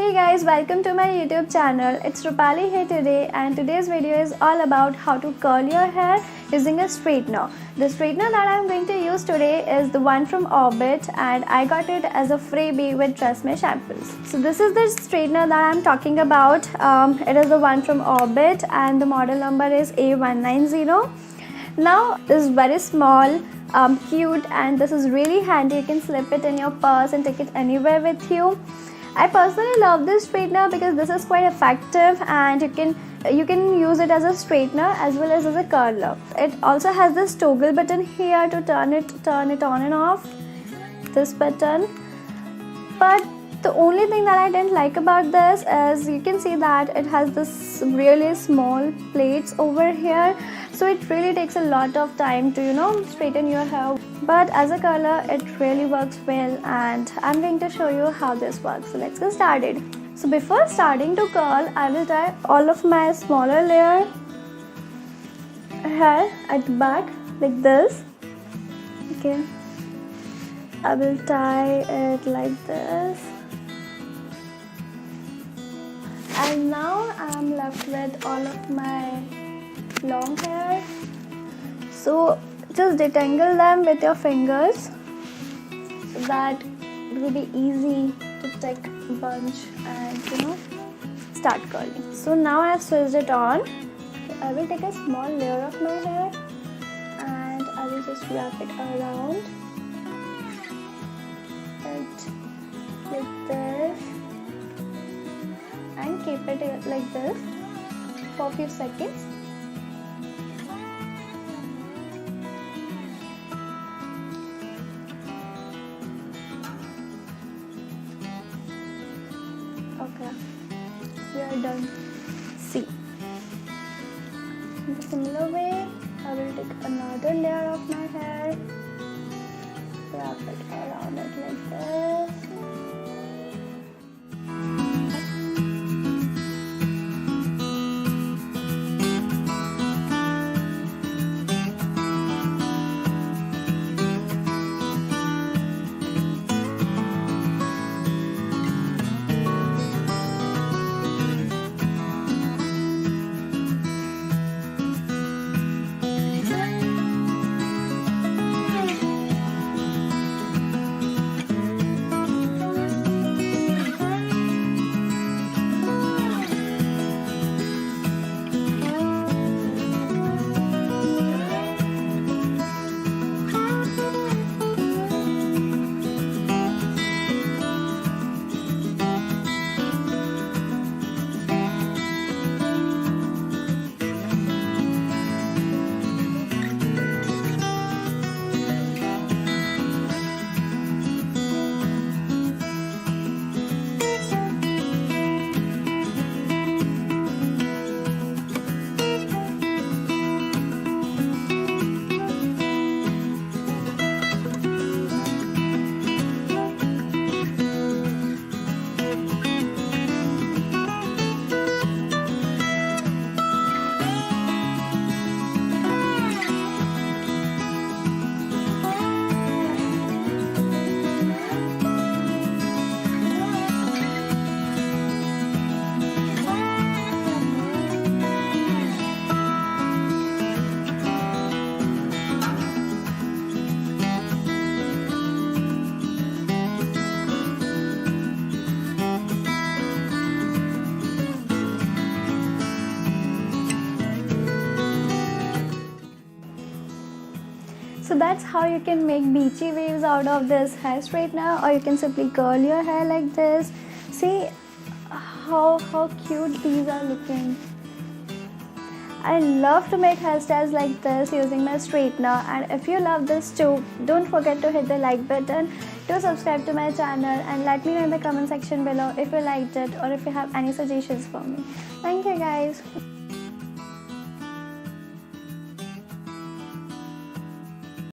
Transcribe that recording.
Hey guys, welcome to my YouTube channel. It's Rupali here today, and today's video is all about how to curl your hair using a straightener. The straightener that I'm going to use today is the one from Orbit, and I got it as a freebie with Tresemme shampoos. So this is the straightener that I'm talking about. It is the one from Orbit and the model number is A-190. Now this is very small, cute, and this is really handy. You can slip it in your purse and take it anywhere with you. I personally love this straightener because this is quite effective, and you can use it as a straightener as well as a curler. It also has this toggle button here to turn it on and off, this button. But the only thing that I didn't like about this is you can see that it has this really small plates over here, so it really takes a lot of time to straighten your hair. But as a curler it really works well, and I'm going to show you how this works. So let's get started. So before starting to curl, I will tie all of my smaller layer hair at the back like this. Okay, I will tie it like this. And now I'm left with all of my long hair. So just detangle them with your fingers so that it will be easy to take a bunch and start curling. So now I have switched it on. I will take a small layer of my hair and I will just wrap it around it like this and keep it like this for a few seconds. Okay, we are done. See, in the similar way, I will take another layer of my hair, wrap it around it like this. So that's how you can make beachy waves out of this hair straightener, or you can simply curl your hair like this. See how cute these are looking. I love to make hairstyles like this using my straightener, and if you love this too, don't forget to hit the like button, to subscribe to my channel, and let me know in the comment section below if you liked it or if you have any suggestions for me. Thank you guys.